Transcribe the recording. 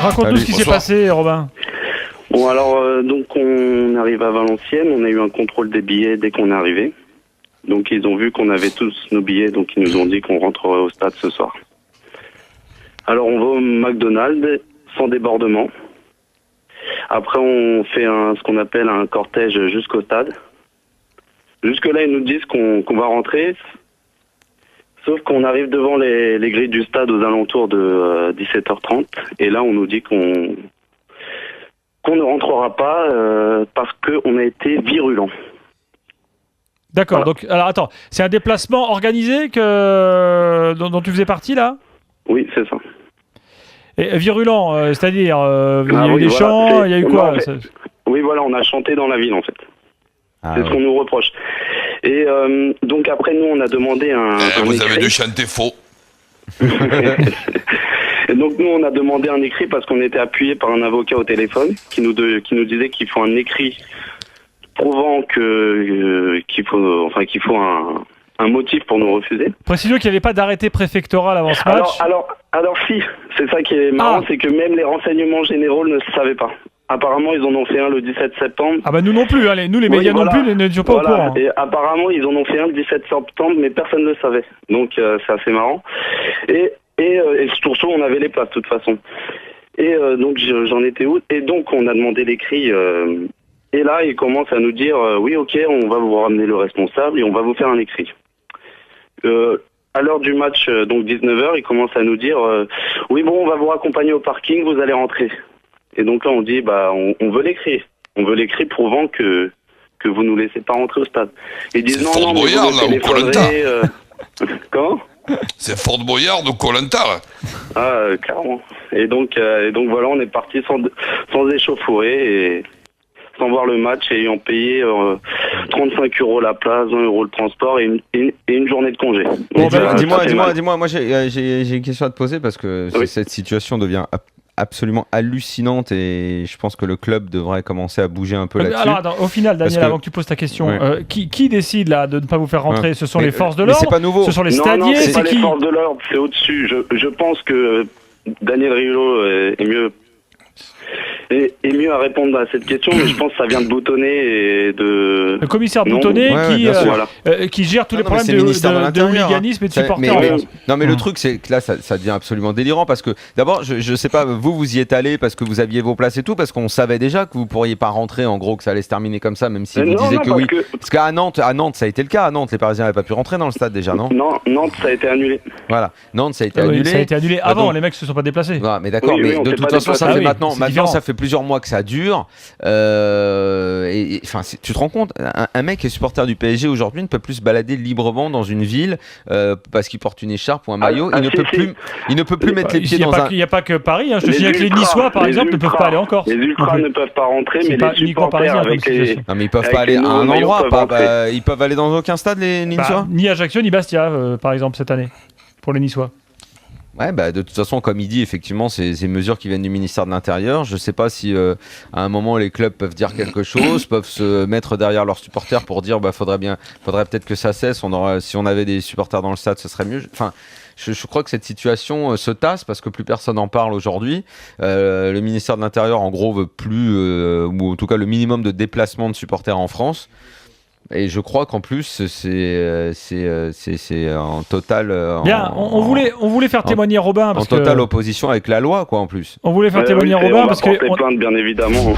Raconte-nous ce qui s'est passé, Robin. Bon, alors, donc on arrive à Valenciennes, on a eu un contrôle des billets dès qu'on est arrivé. Donc ils ont vu qu'on avait tous nos billets, donc ils nous ont dit qu'on rentrerait au stade ce soir. Alors on va au McDonald's, sans débordement. Après on fait ce qu'on appelle un cortège jusqu'au stade. Jusque-là ils nous disent qu'on va rentrer, sauf qu'on arrive devant les grilles du stade aux alentours de 17h30. Et là on nous dit qu'on ne rentrera pas parce qu'on a été virulent. D'accord, Voilà. donc alors attends, c'est un déplacement organisé dont tu faisais partie là ? Oui, c'est ça. Et virulent, c'est-à-dire, il y a eu oui, des voilà, chants, il y a eu quoi non, Oui, voilà, on a chanté dans la ville en fait. C'est ce qu'on nous reproche. Et donc après, nous, on a demandé un vous écrit. avez dû chanter faux. Et donc nous, on a demandé un écrit parce qu'on était appuyé par un avocat au téléphone qui nous disait qu'il faut un écrit prouvant qu'il faut un motif pour nous refuser. Précisons qu'il n'y avait pas d'arrêté préfectoral avant ce match. Alors si, c'est ça qui est marrant, c'est que même les renseignements généraux ne savaient pas. Apparemment, ils en ont fait un le 17 septembre. Ah bah nous non plus, nous les médias non plus, ne sont pas au courant. Et apparemment, ils en ont fait un le 17 septembre, mais personne ne le savait. Donc c'est assez marrant. Et surtout, on avait les places de toute façon. Et donc j'en étais où? Et donc on a demandé l'écrit. Et là, ils commencent à nous dire oui, ok, on va vous ramener le responsable et on va vous faire un écrit. À l'heure du match, donc 19h, ils commencent à nous dire oui, bon, on va vous raccompagner au parking, vous allez rentrer. Et donc là, on dit on veut l'écrit. On veut l'écrit prouvant que vous nous laissez pas rentrer au stade. Ils disent c'est non, Fort mais Boyard, vous là, nous au Koh-Lanta. Comment? C'est Fort Boyard ou Koh-Lanta, là. Ah, clairement. Et donc voilà, on est parti sans échauffourée et sans voir le match, ayant payé 35 € la place, 20 € le transport et une journée de congé. Bon, Donc, dis-moi, moi j'ai une question à te poser parce que cette situation devient absolument hallucinante et je pense que le club devrait commencer à bouger un peu là-dessus. Alors attends, au final, Daniel, avant que tu poses ta question, qui décide là de ne pas vous faire rentrer? Ce sont les forces de l'ordre? C'est pas nouveau. Ce sont les non, stadiers? c'est pas qui les forces de l'ordre, c'est au-dessus. Je pense que Daniel Riolo est mieux à répondre à cette question, mais je pense que ça vient de Boutonnet et de... Le commissaire Boutonnet qui gère tous les problèmes de hooliganisme et de supporters. Non mais le truc c'est que là ça devient absolument délirant parce que d'abord je sais pas, vous y êtes allé parce que vous aviez vos places et tout, parce qu'on savait déjà que vous pourriez pas rentrer, en gros que ça allait se terminer comme ça, même si vous disiez que oui. Parce qu'à Nantes ça a été le cas. À Nantes les Parisiens n'avaient pas pu rentrer dans le stade déjà, non? Non, Nantes ça a été annulé. Voilà, Nantes ça a été annulé. Ça a été annulé avant, les mecs se sont pas déplacés. Ouais, mais d'accord, mais de toute façon ça fait maintenant ça fait plusieurs mois que ça dure. Enfin, tu te rends compte, un mec qui est supporter du PSG aujourd'hui ne peut plus se balader librement dans une ville parce qu'il porte une écharpe ou un maillot. Il ne peut plus mettre les pieds dans un. Il n'y a pas que Paris. Je te signale que les Niçois, par exemple, ne peuvent pas aller en Corse. Les ultras ne peuvent pas rentrer, mais les supporters avec les. Non, mais ils peuvent pas aller à un endroit. Ils peuvent aller dans aucun stade, les Niçois. Ni Ajaccio ni Bastia, par exemple, cette année, pour les Niçois. Ouais, de toute façon, comme il dit, effectivement, c'est ces mesures qui viennent du ministère de l'Intérieur. Je ne sais pas si à un moment les clubs peuvent dire quelque chose, peuvent se mettre derrière leurs supporters pour dire faudrait peut-être que ça cesse. Si on avait des supporters dans le stade, ce serait mieux. Enfin, je crois que cette situation se tasse parce que plus personne n'en parle aujourd'hui. Le ministère de l'Intérieur, en gros, veut plus, ou en tout cas le minimum de déplacement de supporters en France. Et je crois qu'en plus c'est en total. Bien, on voulait faire témoigner Robin parce en totale opposition avec la loi, quoi, en plus. On voulait faire témoigner Robin parce que on va porter plainte, bien évidemment.